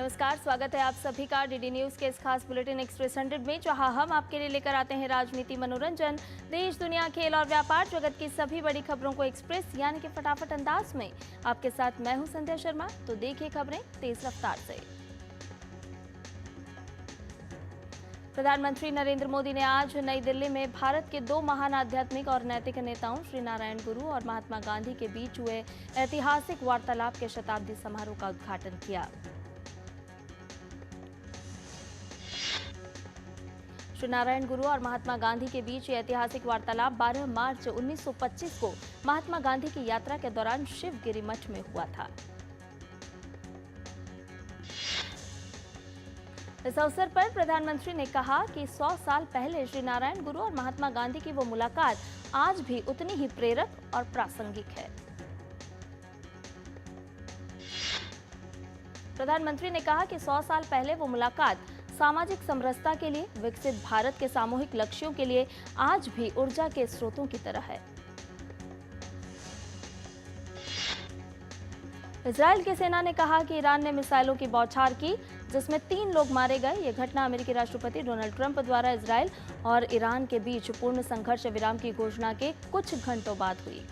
नमस्कार, स्वागत है आप सभी का डीडी न्यूज के इस खास बुलेटिन एक्सप्रेस 100 में, जहां हम आपके लिए लेकर आते हैं राजनीति, मनोरंजन, देश दुनिया, खेल और व्यापार जगत की सभी बड़ी खबरों को एक्सप्रेस यानी कि फटाफट अंदाज में। आपके साथ मैं हूं संध्या शर्मा। तो देखिए खबरें तेज रफ्तार से। प्रधानमंत्री नरेंद्र मोदी ने आज नई दिल्ली में भारत के दो महान आध्यात्मिक और नैतिक नेताओं श्री नारायण गुरु और महात्मा गांधी के बीच हुए ऐतिहासिक वार्तालाप के शताब्दी समारोह का उद्घाटन किया। श्री नारायण गुरु और महात्मा गांधी के बीच ये ऐतिहासिक वार्तालाप 12 मार्च 1925 को महात्मा गांधी की यात्रा के दौरान शिवगिरी मठ में हुआ था। इस अवसर पर प्रधानमंत्री ने कहा कि 100 साल पहले श्री नारायण गुरु और महात्मा गांधी की वो मुलाकात आज भी उतनी ही प्रेरक और प्रासंगिक है। प्रधानमंत्री ने कहा कि 100 साल पहले वो मुलाकात सामाजिक समरसता के लिए, विकसित भारत के सामूहिक लक्ष्यों के लिए आज भी ऊर्जा के स्रोतों की तरह है। इजराइल की सेना ने कहा कि ईरान ने मिसाइलों की बौछार की, जिसमें 3 लोग मारे गए। यह घटना अमेरिकी राष्ट्रपति डोनाल्ड ट्रंप द्वारा इजराइल और ईरान के बीच पूर्ण संघर्ष विराम की घोषणा के कुछ घंटों बाद हुई।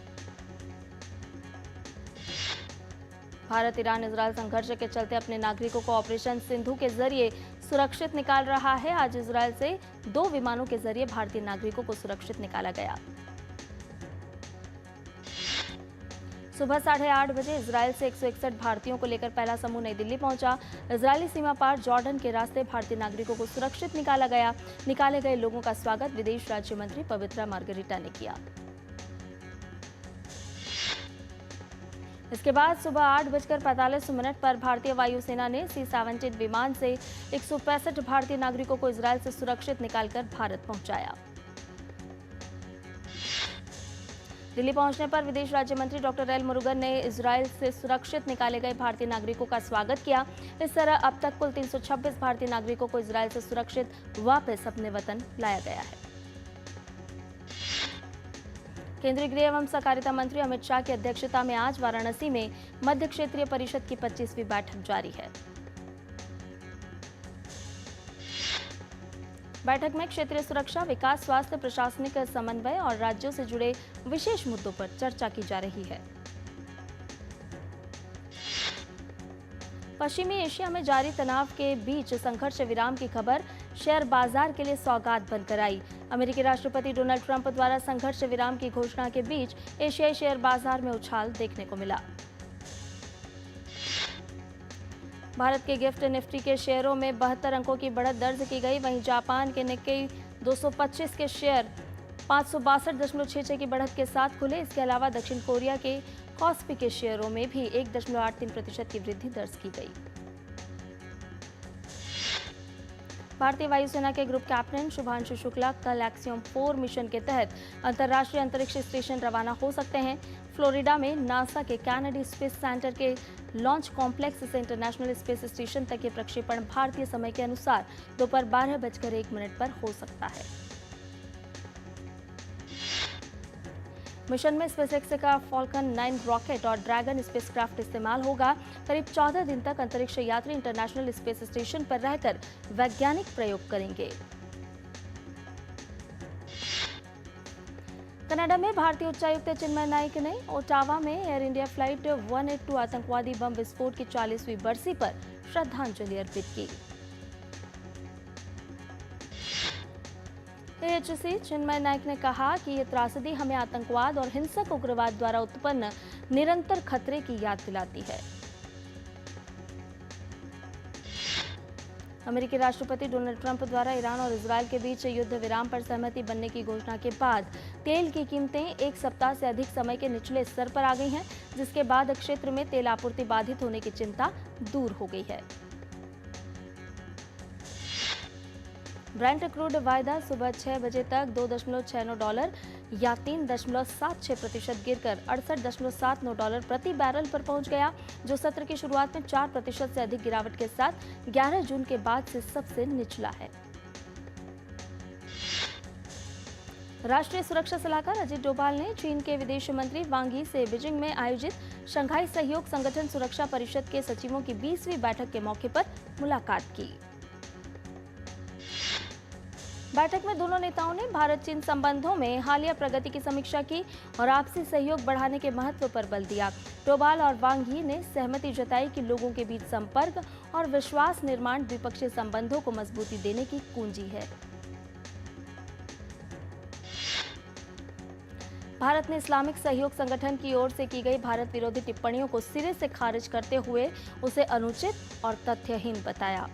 भारत ईरान इजराइल संघर्ष के चलते अपने नागरिकों को ऑपरेशन सिंधु के जरिए सुरक्षित निकाल रहा है। आज इजराइल से 2 विमानों के जरिए भारतीय नागरिकों को सुरक्षित निकाला गया। सुबह 8:30 बजे इजराइल से 161 भारतीयों को लेकर पहला समूह नई दिल्ली पहुंचा। इजरायली सीमा पार जॉर्डन के रास्ते भारतीय नागरिकों को सुरक्षित निकाला गया। निकाले गए लोगों का स्वागत विदेश राज्य मंत्री पवित्रा मार्गरीटा ने किया। इसके बाद सुबह 8:45 पर भारतीय वायुसेना ने C-17 विमान से 165 भारतीय नागरिकों को इजरायल से सुरक्षित निकालकर भारत पहुंचाया। दिल्ली पहुंचने पर विदेश राज्य मंत्री डॉक्टर एल मुरुगन ने इजरायल से सुरक्षित निकाले गए भारतीय नागरिकों का स्वागत किया। इस तरह अब तक कुल 326 भारतीय नागरिकों को इजरायल से सुरक्षित वापस अपने वतन लाया गया है। केंद्रीय गृह एवं सहकारिता मंत्री अमित शाह की अध्यक्षता में आज वाराणसी में मध्य क्षेत्रीय परिषद की 25वीं बैठक जारी है। बैठक में क्षेत्रीय सुरक्षा, विकास, स्वास्थ्य, प्रशासनिक समन्वय और राज्यों से जुड़े विशेष मुद्दों पर चर्चा की जा रही है। पश्चिमी एशिया में जारी तनाव के बीच संघर्ष विराम की खबर शेयर बाजार के लिए सौगात बनकर आई। अमेरिकी राष्ट्रपति डोनाल्ड ट्रंप द्वारा संघर्ष विराम की घोषणा के बीच एशियाई शेयर बाजार में उछाल देखने को मिला। भारत के गिफ्ट निफ्टी के शेयरों में 72 अंकों की बढ़त दर्ज की गई। वहीं जापान के निक्केई 225 के शेयर 562.66 की बढ़त के साथ खुले। इसके अलावा दक्षिण कोरिया के कॉस्पी के शेयरों में भी 1.83% की वृद्धि दर्ज की गई। भारतीय वायुसेना के ग्रुप कैप्टन शुभांशु शुक्ला कल एक्सियोम 4 मिशन के तहत अंतर्राष्ट्रीय अंतरिक्ष स्टेशन रवाना हो सकते हैं। फ्लोरिडा में नासा के कैनेडी स्पेस सेंटर के लॉन्च कॉम्प्लेक्स से इंटरनेशनल स्पेस स्टेशन तक ये प्रक्षेपण भारतीय समय के अनुसार दोपहर 12:01 पर हो सकता है। मिशन में स्पेसएक्स का फॉल्कन 9 रॉकेट और ड्रैगन स्पेसक्राफ्ट इस्तेमाल होगा। करीब 14 दिन तक अंतरिक्ष यात्री इंटरनेशनल स्पेस स्टेशन पर रहकर वैज्ञानिक प्रयोग करेंगे। कनाडा में भारतीय उच्चायुक्त चिन्मय नाइक ने ओटावा में एयर इंडिया फ्लाइट 182 आतंकवादी बम विस्फोट की 40वीं बरसी पर श्रद्धांजलि अर्पित की। एएचसी चिन्मय नाइक ने कहा कि ये त्रासदी हमें आतंकवाद और हिंसक उग्रवाद द्वारा उत्पन्न निरंतर खतरे की याद दिलाती है। अमेरिकी राष्ट्रपति डोनाल्ड ट्रंप द्वारा ईरान और इजरायल के बीच युद्ध विराम पर सहमति बनने की घोषणा के बाद तेल की कीमतें 1 सप्ताह से अधिक समय के निचले स्तर पर आ गई हैं, जिसके बाद क्षेत्र में तेल आपूर्ति बाधित होने की चिंता दूर हो गई है। ब्रेंट क्रूड वायदा सुबह 6 बजे तक $2.69 या 3.76% गिरकर $68.79 प्रति बैरल पर पहुंच गया, जो सत्र की शुरुआत में 4% से अधिक गिरावट के साथ 11 जून के बाद से सबसे निचला है। राष्ट्रीय सुरक्षा सलाहकार अजित डोभाल ने चीन के विदेश मंत्री वांग यी से बीजिंग में आयोजित शंघाई सहयोग संगठन सुरक्षा परिषद के सचिवों की 20वीं बैठक के मौके पर मुलाकात की। बैठक में दोनों नेताओं ने भारत चीन संबंधों में हालिया प्रगति की समीक्षा की और आपसी सहयोग बढ़ाने के महत्व पर बल दिया। डोभाल और वांग यी ने सहमति जताई कि लोगों के बीच संपर्क और विश्वास निर्माण द्विपक्षीय संबंधों को मजबूती देने की कुंजी है। भारत ने इस्लामिक सहयोग संगठन की ओर से की गई भारत विरोधी टिप्पणियों को सिरे से खारिज करते हुए उसे अनुचित और तथ्यहीन बताया।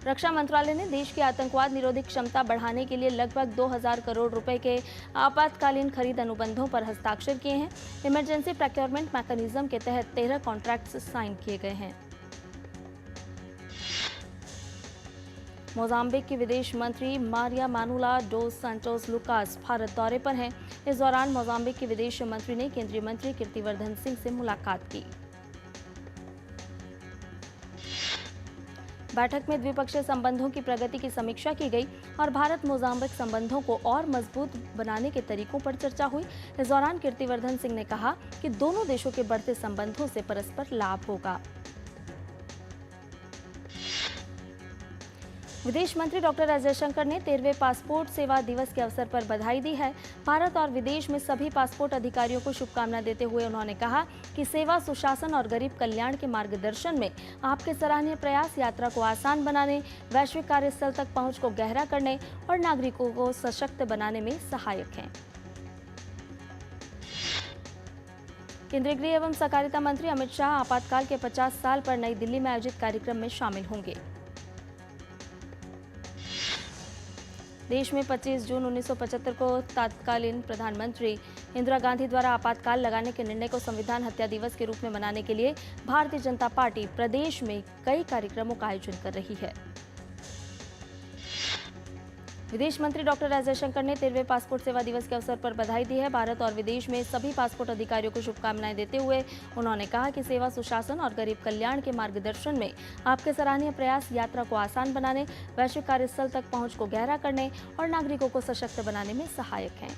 रक्षा मंत्रालय ने देश की आतंकवाद निरोधी क्षमता बढ़ाने के लिए लगभग 2000 करोड़ रुपए के आपातकालीन खरीद अनुबंधों पर हस्ताक्षर किए हैं। इमरजेंसी प्रोक्योरमेंट मैकेनिज्म के तहत 13 कॉन्ट्रैक्ट्स साइन किए गए हैं। मोजाम्बिक की विदेश मंत्री मारिया मानुला डोस सांटोस लुकास भारत दौरे पर हैं। इस दौरान मोजाम्बिक के विदेश मंत्री ने केंद्रीय मंत्री कीर्तिवर्धन सिंह से मुलाकात की। बैठक में द्विपक्षीय संबंधों की प्रगति की समीक्षा की गई और भारत मोजाम्बिक संबंधों को और मजबूत बनाने के तरीकों पर चर्चा हुई। इस दौरान कीर्तिवर्धन सिंह ने कहा कि दोनों देशों के बढ़ते संबंधों से परस्पर लाभ होगा। विदेश मंत्री डॉक्टर एस जयशंकर ने 13वें पासपोर्ट सेवा दिवस के अवसर पर बधाई दी है। भारत और विदेश में सभी पासपोर्ट अधिकारियों को शुभकामना देते हुए उन्होंने कहा कि सेवा, सुशासन और गरीब कल्याण के मार्गदर्शन में आपके सराहनीय प्रयास यात्रा को आसान बनाने, वैश्विक कार्यस्थल तक पहुंच को गहरा करने और नागरिकों को सशक्त बनाने में सहायक हैं। केंद्रीय गृह एवं सहकारिता मंत्री अमित शाह आपातकाल के 50 साल पर नई दिल्ली में आयोजित कार्यक्रम में शामिल होंगे। देश में 25 जून 1975 को तत्कालीन प्रधानमंत्री इंदिरा गांधी द्वारा आपातकाल लगाने के निर्णय को संविधान हत्या दिवस के रूप में मनाने के लिए भारतीय जनता पार्टी प्रदेश में कई कार्यक्रमों का आयोजन कर रही है। विदेश मंत्री डॉक्टर एस जयशंकर ने 13वें पासपोर्ट सेवा दिवस के अवसर पर बधाई दी है। भारत और विदेश में सभी पासपोर्ट अधिकारियों को शुभकामनाएं देते हुए उन्होंने कहा कि सेवा, सुशासन और गरीब कल्याण के मार्गदर्शन में आपके सराहनीय प्रयास यात्रा को आसान बनाने, वैश्विक कार्यस्थल तक पहुंच को गहरा करने और नागरिकों को सशक्त बनाने में सहायक हैं।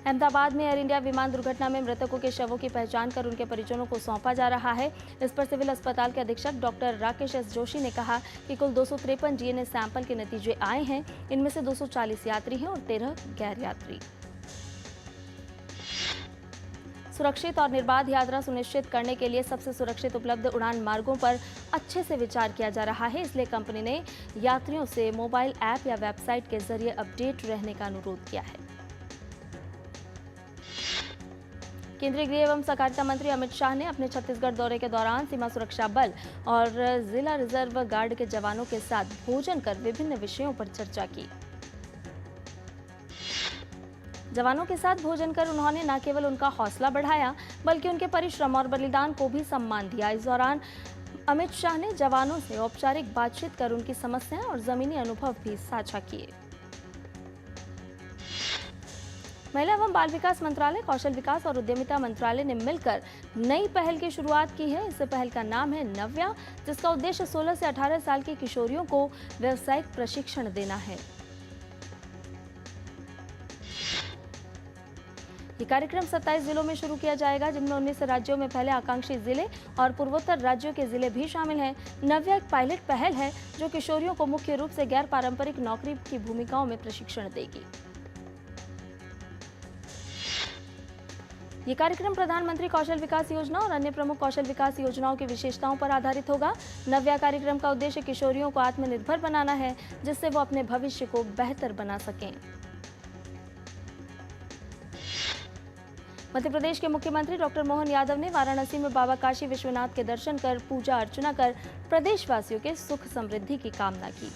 अहमदाबाद में एयर इंडिया विमान दुर्घटना में मृतकों के शवों की पहचान कर उनके परिजनों को सौंपा जा रहा है। इस पर सिविल अस्पताल के अधीक्षक डॉक्टर राकेश एस जोशी ने कहा कि कुल 253 डीएनए सैंपल के नतीजे आए हैं। इनमें से 240 यात्री हैं और 13 गैर यात्री। सुरक्षित और निर्बाध यात्रा सुनिश्चित करने के लिए सबसे सुरक्षित उपलब्ध उड़ान मार्गों पर अच्छे से विचार किया जा रहा है। इसलिए कंपनी ने यात्रियों से मोबाइल ऐप या वेबसाइट के जरिए अपडेट रहने का अनुरोध किया है। केंद्रीय गृह एवं सहकारिता मंत्री अमित शाह ने अपने छत्तीसगढ़ दौरे के दौरान सीमा सुरक्षा बल और जिला रिजर्व गार्ड के जवानों के साथ भोजन कर विभिन्न विषयों पर चर्चा की। जवानों के साथ भोजन कर उन्होंने न केवल उनका हौसला बढ़ाया बल्कि उनके परिश्रम और बलिदान को भी सम्मान दिया। इस दौरान अमित शाह ने जवानों से औपचारिक बातचीत कर उनकी समस्याएं और जमीनी अनुभव भी साझा किए। महिला एवं बाल विकास मंत्रालय, कौशल विकास और उद्यमिता मंत्रालय ने मिलकर नई पहल की शुरुआत की है। इस पहल का नाम है नव्या, जिसका उद्देश्य 16 से 18 साल की किशोरियों को व्यावसायिक प्रशिक्षण देना है। ये कार्यक्रम 27 जिलों में शुरू किया जाएगा, जिनमें 19 राज्यों में पहले आकांक्षी जिले और पूर्वोत्तर राज्यों के जिले भी शामिल हैं। नव्या एक पायलट पहल है जो किशोरियों को मुख्य रूप से गैर पारंपरिक नौकरी की भूमिकाओं में प्रशिक्षण देगी। ये कार्यक्रम प्रधानमंत्री कौशल विकास योजना और अन्य प्रमुख कौशल विकास योजनाओं की विशेषताओं पर आधारित होगा। नव्या कार्यक्रम का उद्देश्य किशोरियों को आत्मनिर्भर बनाना है, जिससे वो अपने भविष्य को बेहतर बना सकें। मध्य प्रदेश के मुख्यमंत्री डॉक्टर मोहन यादव ने वाराणसी में बाबा काशी विश्वनाथ के दर्शन कर पूजा अर्चना कर प्रदेशवासियों के सुख समृद्धि की कामना की।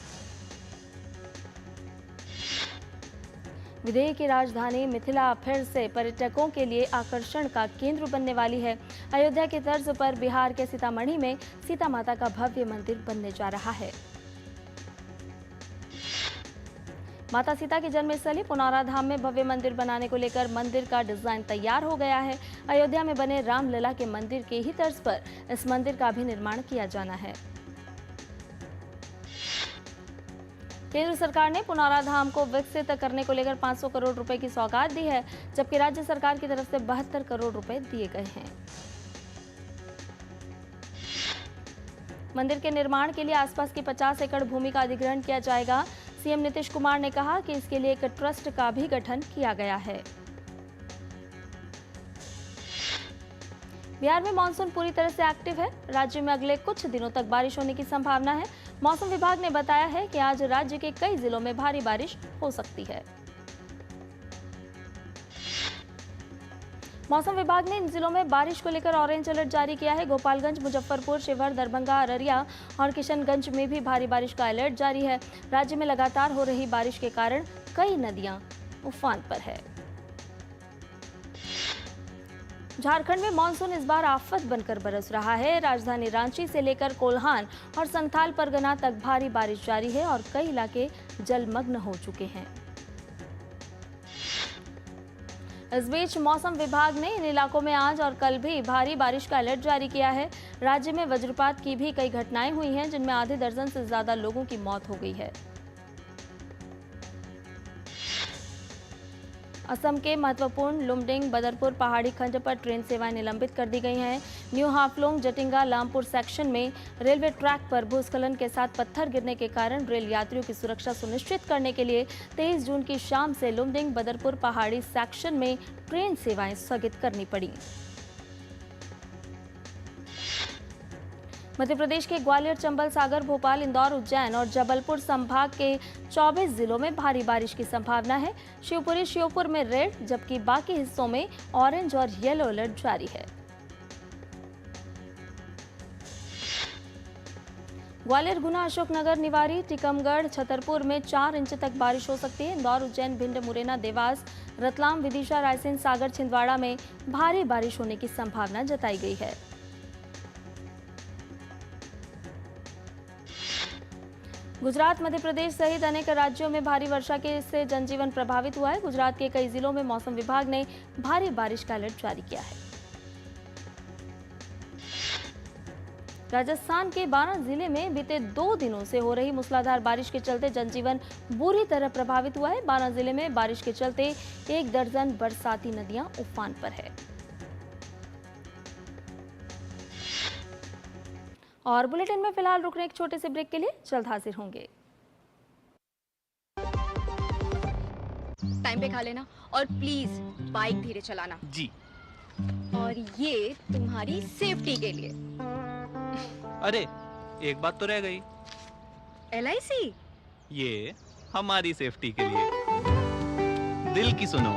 विदेश की राजधानी मिथिला फिर से पर्यटकों के लिए आकर्षण का केंद्र बनने वाली है। अयोध्या की तर्ज पर बिहार के सीतामढ़ी में सीता माता का भव्य मंदिर बनने जा रहा है। माता सीता की जन्मस्थली पुनौरा धाम में भव्य मंदिर बनाने को लेकर मंदिर का डिजाइन तैयार हो गया है। अयोध्या में बने रामलला के मंदिर के ही तर्ज पर इस मंदिर का भी निर्माण किया जाना है। केंद्र सरकार ने पुनौरा धाम को विकसित करने को लेकर 500 करोड़ रुपए की सौगात दी है, जबकि राज्य सरकार की तरफ से 72 करोड़ रुपए दिए गए हैं। मंदिर के निर्माण के लिए आसपास की 50 एकड़ भूमि का अधिग्रहण किया जाएगा। सीएम नीतीश कुमार ने कहा कि इसके लिए एक ट्रस्ट का भी गठन किया गया है। बिहार में मानसून पूरी तरह से एक्टिव है। राज्य में अगले कुछ दिनों तक बारिश होने की संभावना है। मौसम विभाग ने बताया है कि आज राज्य के कई जिलों में भारी बारिश हो सकती है। मौसम विभाग ने इन जिलों में बारिश को लेकर ऑरेंज अलर्ट जारी किया है। गोपालगंज, मुजफ्फरपुर, शिवहर, दरभंगा, अररिया और किशनगंज में भी भारी बारिश का अलर्ट जारी है। राज्य में लगातार हो रही बारिश के कारण कई नदियां उफान पर है। झारखंड में मानसून इस बार आफत बनकर बरस रहा है। राजधानी रांची से लेकर कोल्हान और संथाल परगना तक भारी बारिश जारी है और कई इलाके जलमग्न हो चुके हैं। इस बीच मौसम विभाग ने इन इलाकों में आज और कल भी भारी बारिश का अलर्ट जारी किया है। राज्य में वज्रपात की भी कई घटनाएं हुई हैं, जिनमें आधे दर्जन से ज्यादा लोगों की मौत हो गई है। असम के महत्वपूर्ण लुमडिंग बदरपुर पहाड़ी खंड पर ट्रेन सेवाएं निलंबित कर दी गई हैं। न्यू हाफलोंग जटिंगा लामपुर सेक्शन में रेलवे ट्रैक पर भूस्खलन के साथ पत्थर गिरने के कारण रेल यात्रियों की सुरक्षा सुनिश्चित करने के लिए 23 जून की शाम से लुमडिंग बदरपुर पहाड़ी सेक्शन में ट्रेन सेवाएं स्थगित करनी पड़ी। मध्य प्रदेश के ग्वालियर, चंबल, सागर, भोपाल, इंदौर, उज्जैन और जबलपुर संभाग के 24 जिलों में भारी बारिश की संभावना है। शिवपुरी, श्योपुर में रेड, जबकि बाकी हिस्सों में ऑरेंज और येलो अलर्ट जारी है। ग्वालियर, गुना, अशोकनगर, निवाड़ी, टीकमगढ़, छतरपुर में 4 इंच तक बारिश हो सकती है। इंदौर, उज्जैन, भिंड, मुरैना, देवास, रतलाम, विदिशा, रायसेन, सागर, छिंदवाड़ा में भारी बारिश होने की संभावना जताई गई है। गुजरात, मध्य प्रदेश सहित अनेक राज्यों में भारी वर्षा से जनजीवन प्रभावित हुआ है। गुजरात के कई जिलों में मौसम विभाग ने भारी बारिश का अलर्ट जारी किया है। राजस्थान के बारां जिले में बीते 2 दिनों से हो रही मूसलाधार बारिश के चलते जनजीवन बुरी तरह प्रभावित हुआ है। बारां जिले में बारिश के चलते 1 दर्जन बरसाती नदियां उफान पर है। और बुलेटिन में फिलहाल रुकने एक छोटे से ब्रेक के लिए जल्द हाजिर होंगे। टाइम पे खा लेना और प्लीज बाइक धीरे चलाना जी। और ये तुम्हारी सेफ्टी के लिए। अरे एक बात तो रह गई। LIC ये हमारी सेफ्टी के लिए। दिल की सुनो,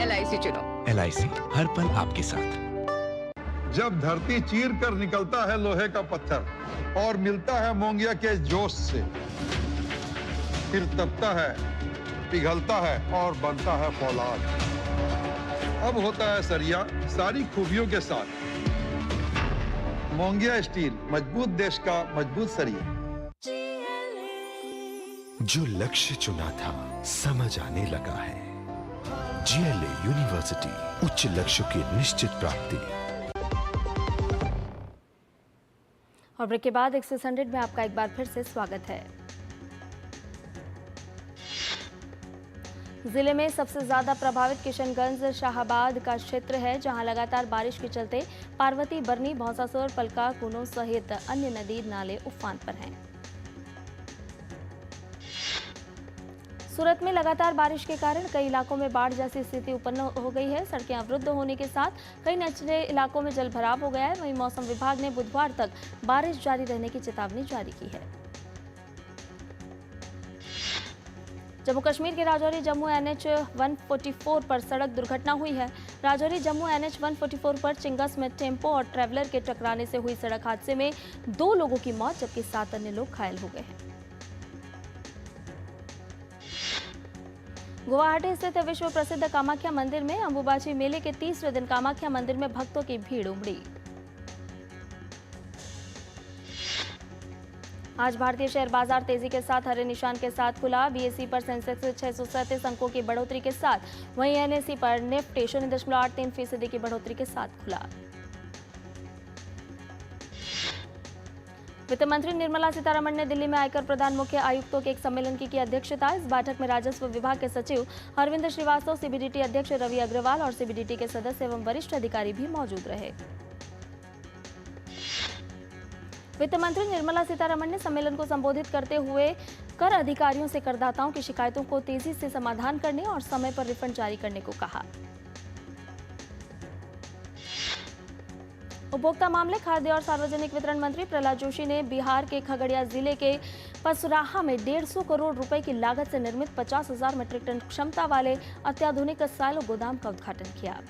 LIC चुनो। LIC हर पल आपके साथ। जब धरती चीर कर निकलता है लोहे का पत्थर और मिलता है मोंगिया के जोश से, फिर तपता है, पिघलता है और बनता है फौलाद। अब होता है सरिया सारी खूबियों के साथ। मोंगिया स्टील, मजबूत देश का मजबूत सरिया। जो लक्ष्य चुना था समझ आने लगा है। GLA यूनिवर्सिटी, उच्च लक्ष्य की निश्चित प्राप्ति। और ब्रेक के बाद एक्सेस 100 में आपका एक बार फिर से स्वागत है। जिले में सबसे ज्यादा प्रभावित किशनगंज शाहाबाद का क्षेत्र है, जहां लगातार बारिश के चलते पार्वती, बरनी, भौंसासुर, पलका, कुनो सहित अन्य नदी नाले उफान पर हैं। सूरत में लगातार बारिश के कारण कई इलाकों में बाढ़ जैसी स्थिति उत्पन्न हो गई है। सड़कें अवरुद्ध होने के साथ कई निचले इलाकों में जलभराव हो गया है। वहीं मौसम विभाग ने बुधवार तक बारिश जारी रहने की चेतावनी जारी की है। जम्मू कश्मीर के राजौरी जम्मू NH 144 पर सड़क दुर्घटना हुई है। राजौरी जम्मू NH 144 पर चिंगस में टेम्पो और ट्रैवलर के टकराने से हुई सड़क हादसे में 2 लोगों की मौत जबकि 7 अन्य लोग घायल हो गए हैं। गुवाहाटी स्थित विश्व प्रसिद्ध कामाख्या मंदिर में अंबुबाची मेले के 30वें दिन कामाख्या मंदिर में भक्तों की भीड़ उमड़ी। आज भारतीय शेयर बाजार तेजी के साथ हरे निशान के साथ खुला। BSE पर सेंसेक्स 637 अंकों की बढ़ोतरी के साथ, वहीं NSE पर निफ्टी 0.83% की बढ़ोतरी के साथ खुला। वित्त मंत्री निर्मला सीतारमण ने दिल्ली में आयकर प्रधान मुख्य आयुक्तों के एक सम्मेलन की अध्यक्षता। इस बैठक में राजस्व विभाग के सचिव अरविंद श्रीवास्तव, CBDT अध्यक्ष रवि अग्रवाल और CBDT के सदस्य एवं वरिष्ठ अधिकारी भी मौजूद रहे। वित्त मंत्री निर्मला सीतारमण ने सम्मेलन को संबोधित करते हुए कर अधिकारियों से करदाताओं की शिकायतों को तेजी से समाधान करने और समय पर रिफंड जारी करने को कहा। उपभोक्ता मामले, खाद्य और सार्वजनिक वितरण मंत्री प्रहलाद जोशी ने बिहार के खगड़िया जिले के पसराहा में 150 करोड़ रुपए की लागत से निर्मित 50,000 मीट्रिक टन क्षमता वाले अत्याधुनिक साइलो गोदाम का उद्घाटन किया।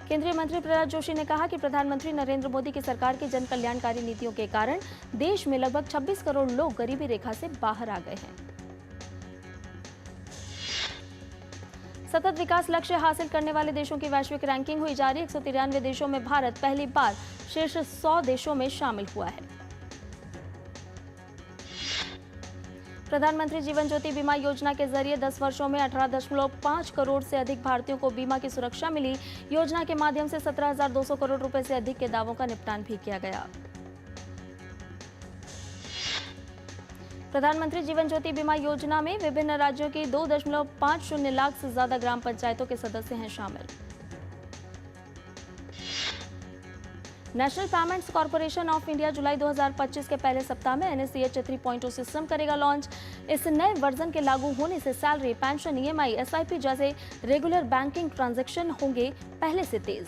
केंद्रीय मंत्री प्रहलाद जोशी ने कहा कि प्रधानमंत्री नरेंद्र मोदी की सरकार की जन कल्याणकारी नीतियों के कारण देश में लगभग 26 करोड़ लोग गरीबी रेखा से बाहर आ गए हैं। सतत विकास लक्ष्य हासिल करने वाले देशों की वैश्विक रैंकिंग हुई जारी। 193 देशों में भारत पहली बार शीर्ष 100 देशों में शामिल हुआ है। प्रधानमंत्री जीवन ज्योति बीमा योजना के जरिए 10 वर्षों में 18.5 करोड़ से अधिक भारतीयों को बीमा की सुरक्षा मिली। योजना के माध्यम से 17,200 करोड़ रुपए से अधिक के दावों का निपटान भी किया गया। प्रधानमंत्री जीवन ज्योति बीमा योजना में विभिन्न राज्यों की 2.50 लाख से ज्यादा ग्राम पंचायतों के सदस्य हैं शामिल। National Payments Corporation of India जुलाई 2025 के पहले सप्ताह में NSCH 3.0 सिस्टम करेगा लॉन्च। इस नए वर्जन के लागू होने से सैलरी, पेंशन, EMI, SIP जैसे रेगुलर बैंकिंग ट्रांजैक्शन होंगे पहले से तेज।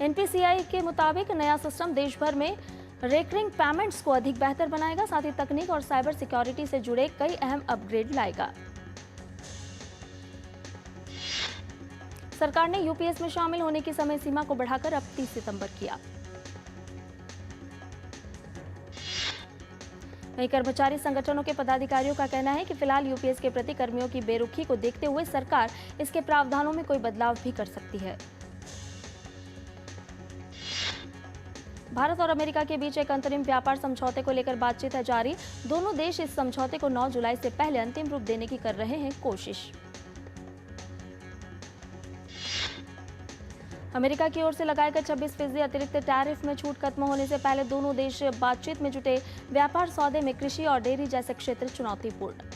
NPCI के मुताबिक नया सिस्टम देश भर में रेकरिंग पेमेंट्स को अधिक बेहतर बनाएगा, साथ ही तकनीक और साइबर सिक्योरिटी से जुड़े कई अहम अपग्रेड लाएगा। सरकार ने यूपीएस में शामिल होने की समय सीमा को बढ़ाकर अब 30 सितंबर किया। वहीं कर्मचारी संगठनों के पदाधिकारियों का कहना है कि फिलहाल यूपीएस के प्रति कर्मियों की बेरुखी को देखते हुए सरकार इसके प्रावधानों में कोई बदलाव भी कर सकती है। भारत और अमेरिका के बीच एक अंतरिम व्यापार समझौते को लेकर बातचीत है जारी। दोनों देश इस समझौते को 9 जुलाई से पहले अंतिम रूप देने की कर रहे हैं कोशिश। अमेरिका की ओर से लगाए गए 26% अतिरिक्त टैरिफ में छूट खत्म होने से पहले दोनों देश बातचीत में जुटे। व्यापार सौदे में कृषि और डेयरी जैसे क्षेत्र चुनौतीपूर्ण।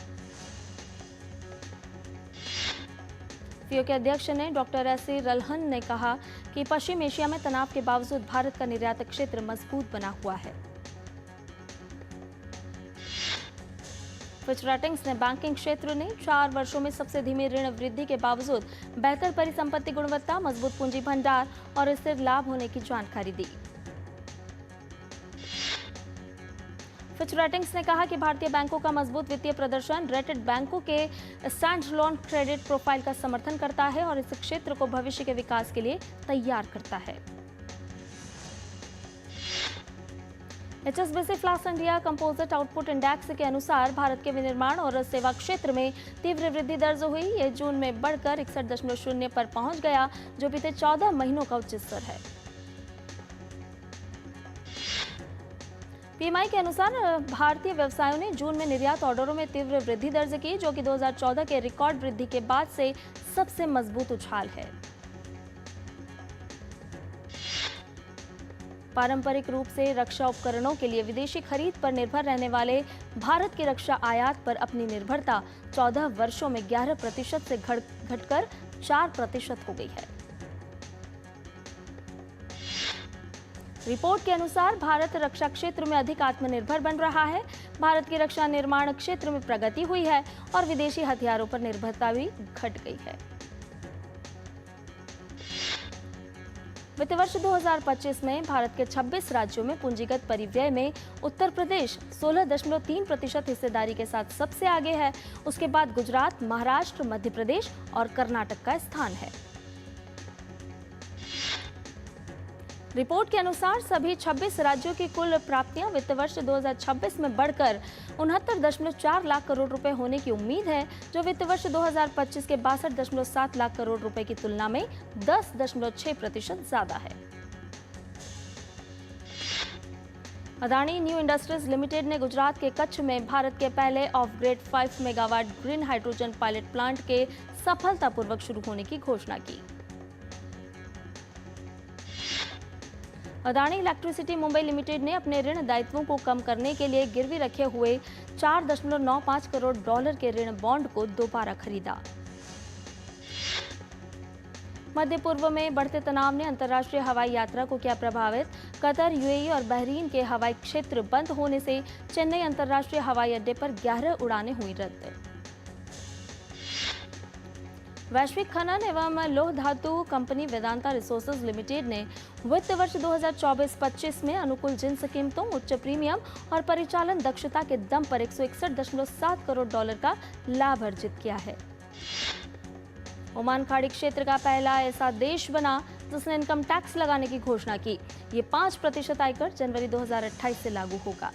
FIO के अध्यक्ष ने डॉक्टर एसी रलहन ने कहा कि पश्चिम एशिया में तनाव के बावजूद भारत का निर्यात क्षेत्र मजबूत बना हुआ है। फिच रेटिंग्स ने बैंकिंग क्षेत्र ने 4 वर्षों में सबसे धीमी ऋण वृद्धि के बावजूद बेहतर परिसंपत्ति गुणवत्ता, मजबूत पूंजी भंडार और स्थिर लाभ होने की जानकारी दी। फिच रेटिंग्स ने कहा कि भारतीय बैंकों का मजबूत वित्तीय प्रदर्शन रेटेड बैंकों के स्टैंड लोन क्रेडिट प्रोफाइल का समर्थन करता है और इस क्षेत्र को भविष्य के विकास के लिए तैयार करता है। HSBC फ्लास इंडिया कंपोजिट आउटपुट इंडेक्स के अनुसार भारत के विनिर्माण और सेवा क्षेत्र में तीव्र वृद्धि दर्ज हुई। ये जून में बढ़कर 61.0 पर पहुंच गया, जो बीते 14 महीनों का उच्च स्तर है। PMI के अनुसार भारतीय व्यवसायों ने जून में निर्यात ऑर्डरों में तीव्र वृद्धि दर्ज की, जो कि 2014 के रिकॉर्ड वृद्धि के बाद से सबसे मजबूत उछाल है। पारंपरिक रूप से रक्षा उपकरणों के लिए विदेशी खरीद पर निर्भर रहने वाले भारत की रक्षा आयात पर अपनी निर्भरता 14 वर्षों में 11% से घटकर 4% हो गई है। रिपोर्ट के अनुसार भारत रक्षा क्षेत्र में अधिक आत्मनिर्भर बन रहा है। भारत की रक्षा निर्माण क्षेत्र में प्रगति हुई है और विदेशी हथियारों पर निर्भरता भी घट गई है। वित्त वर्ष 2025 में भारत के 26 राज्यों में पूंजीगत परिव्यय में उत्तर प्रदेश 16.3% हिस्सेदारी के साथ सबसे आगे है। उसके बाद गुजरात, महाराष्ट्र, मध्य प्रदेश और कर्नाटक का स्थान है। रिपोर्ट के अनुसार सभी 26 राज्यों की कुल प्राप्तियां वित्त वर्ष 2026 में बढ़कर 69.4 लाख करोड़ रुपए होने की उम्मीद है, जो वित्त वर्ष 2025 के 62.7 लाख करोड़ रुपए की तुलना में 10.6% ज्यादा है। अदानी न्यू इंडस्ट्रीज लिमिटेड ने गुजरात के कच्छ में भारत के पहले of grade 5 megawatt green hydrogen pilot plant के सफलतापूर्वक शुरू होने की घोषणा की। अदानी इलेक्ट्रिसिटी मुंबई लिमिटेड ने अपने ऋण दायित्वों को कम करने के लिए गिरवी रखे हुए 4.95 करोड़ डॉलर के ऋण बॉन्ड को दोबारा खरीदा। मध्य पूर्व में बढ़ते तनाव ने अंतर्राष्ट्रीय हवाई यात्रा को किया प्रभावित। कतर, यूएई और बहरीन के हवाई क्षेत्र बंद होने से चेन्नई अंतर्राष्ट्रीय हवाई अड्डे पर 11 उड़ानें हुई रद्द। वैश्विक खनन एवं लोह धातु कंपनी वेदांता रिसोर्सेज लिमिटेड ने वित्त वर्ष 2024-25 में अनुकूल जिंस कीमतों, उच्च प्रीमियम और परिचालन दक्षता के दम पर $161.7 करोड़ का लाभ अर्जित किया है। ओमान खाड़ी क्षेत्र का पहला ऐसा देश बना जिसने इनकम टैक्स लगाने की घोषणा की। ये 5% आयकर जनवरी 2028 से लागू होगा।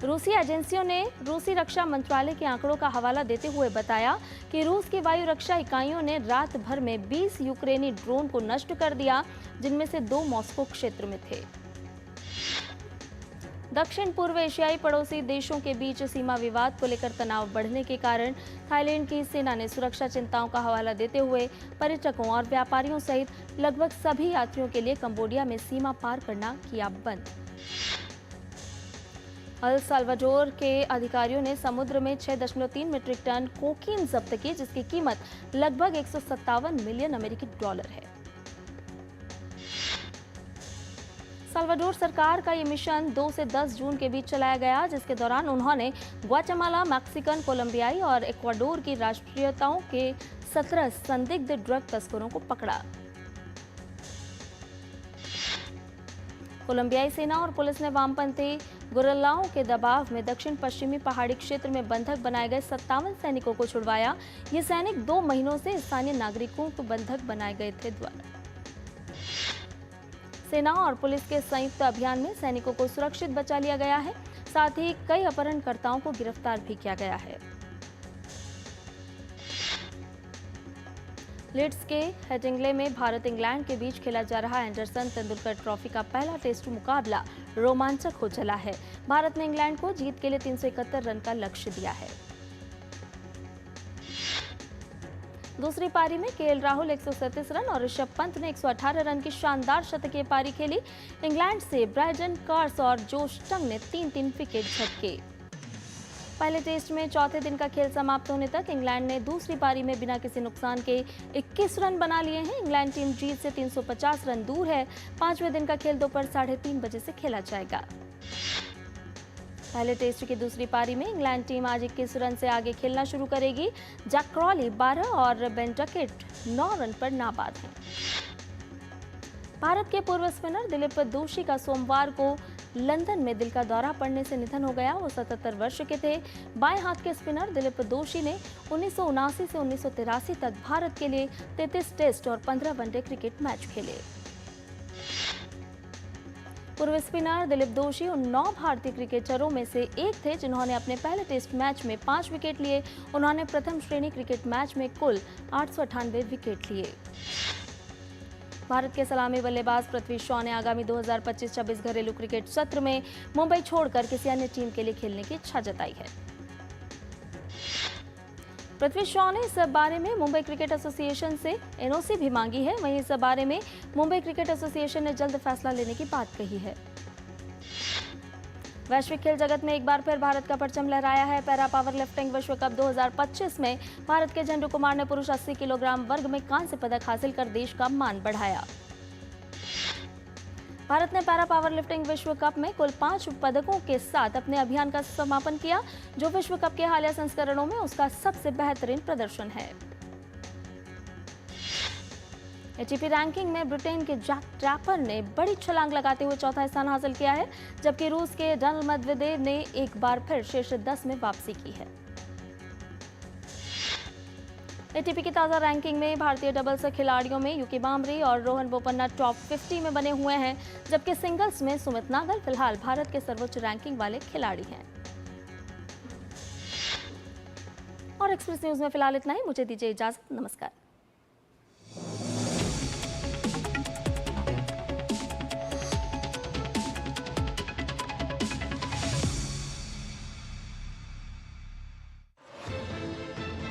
रूसी एजेंसियों ने रूसी रक्षा मंत्रालय के आंकड़ों का हवाला देते हुए बताया कि रूस की वायु रक्षा इकाइयों ने रात भर में 20 यूक्रेनी ड्रोन को नष्ट कर दिया, जिनमें से 2 मॉस्को क्षेत्र में थे। दक्षिण पूर्व एशियाई पड़ोसी देशों के बीच सीमा विवाद को लेकर तनाव बढ़ने के कारण थाईलैंड की सेना ने सुरक्षा चिंताओं का हवाला देते हुए पर्यटकों और व्यापारियों सहित लगभग सभी यात्रियों के लिए कंबोडिया में सीमा पार करना किया बंद। अल साल्वाडोर के अधिकारियों ने समुद्र में 6.3 मीट्रिक टन कोकीन जब्त की, जिसकी कीमत लगभग $157 मिलियन है। साल्वाडोर सरकार का ये मिशन 2 से 10 जून के बीच चलाया गया, जिसके दौरान उन्होंने ग्वाटेमाला, मैक्सिकन, कोलंबियाई और इक्वाडोर की राष्ट्रीयताओं के 17 संदिग्ध ड्रग तस्करों को पकड़ा। कोलंबियाई सेना और पुलिस ने वामपंथी गुरिल्लाओं के दबाव में दक्षिण पश्चिमी पहाड़ी क्षेत्र में बंधक बनाए गए 57 सैनिकों को छुड़वाया। ये सैनिक 2 महीनों से स्थानीय नागरिकों को बंधक बनाए गए थे। सेना और पुलिस के संयुक्त अभियान में सैनिकों को सुरक्षित बचा लिया गया है। साथ ही कई अपहरणकर्ताओं को गिरफ्तार भी किया गया है। लीड्स के हेडिंग्ले में भारत इंग्लैंड के बीच खेला जा रहा एंडरसन तेंदुलकर ट्रॉफी का पहला टेस्ट मुकाबला रोमांचक हो चला है। भारत ने इंग्लैंड को जीत के लिए 371 रन का लक्ष्य दिया है। दूसरी पारी में केएल राहुल 137 रन और ऋषभ पंत ने 118 रन की शानदार शतकीय पारी खेली। इंग्लैंड से ब्रायडन कार्स और जोश टंग ने 3-3 विकेट झटके। पहले टेस्ट में चौथे दिन का खेल समाप्त होने तक इंग्लैंड ने दूसरी पारी में बिना किसी नुकसान के 21 रन बना लिए हैं। इंग्लैंड टीम जीत से 350 रन दूर है। 5वें दिन का खेल दोपहर 3:30 बजे से खेला जाएगा। पहले टेस्ट की दूसरी पारी में इंग्लैंड टीम आज 21 रन से आगे खेलना शुरू करेगी। जैक क्रॉली 12 और बेन डकेट 9 रन पर नाबाद हैं। भारत के पूर्व स्पिनर दिलीप दोषी का सोमवार को लंदन में दिल का दौरा पड़ने से निधन हो गया। वो 77 वर्ष के थे। बाएं हाथ के स्पिनर दिलीप दोषी ने 1979 से 1983 तक भारत के लिए 33 टेस्ट और 15 वनडे क्रिकेट मैच खेले। पूर्व स्पिनर दिलीप दोषी उन 9 भारतीय क्रिकेटरों में से एक थे जिन्होंने अपने पहले टेस्ट मैच में 5 विकेट लिए। उन्होंने प्रथम श्रेणी क्रिकेट मैच में कुल 898 विकेट लिए। भारत के सलामी बल्लेबाज पृथ्वी शॉ ने आगामी 2025-26 घरेलू क्रिकेट सत्र में मुंबई छोड़कर किसी अन्य टीम के लिए खेलने की इच्छा जताई है। पृथ्वी शॉ ने इस बारे में मुंबई क्रिकेट एसोसिएशन से एनओसी भी मांगी है। वहीं इस बारे में मुंबई क्रिकेट एसोसिएशन ने जल्द फैसला लेने की बात कही है। वैश्विक खेल जगत में एक बार फिर भारत का परचम लहराया है। पैरा पावर लिफ्टिंग विश्व कप 2025 में भारत के झंडू कुमार ने पुरुष 80 किलोग्राम वर्ग में कांस्य पदक हासिल कर देश का मान बढ़ाया। भारत ने पैरा पावर लिफ्टिंग विश्व कप में कुल 5 पदकों के साथ अपने अभियान का समापन किया, जो विश्व कप के हालिया संस्करणों में उसका सबसे बेहतरीन प्रदर्शन है। एटीपी रैंकिंग में ब्रिटेन के जैक ड्रैपर ने बड़ी छलांग लगाते हुए चौथा स्थान हासिल किया है, जबकि रूस के डेनिल मेदवेदेव ने एक बार फिर शीर्ष 10 में वापसी की है। एटीपी की ताज़ा रैंकिंग में भारतीय डबल्स खिलाड़ियों में युकी बाम्री और रोहन बोपन्ना टॉप 50 में बने हुए हैं, जबकि सिंगल्स में सुमित नागल फिलहाल भारत के सर्वोच्च रैंकिंग वाले खिलाड़ी हैं। और एक्सप्रेस न्यूज में फिलहाल इतना ही। मुझे दीजिए इजाजत। नमस्कार।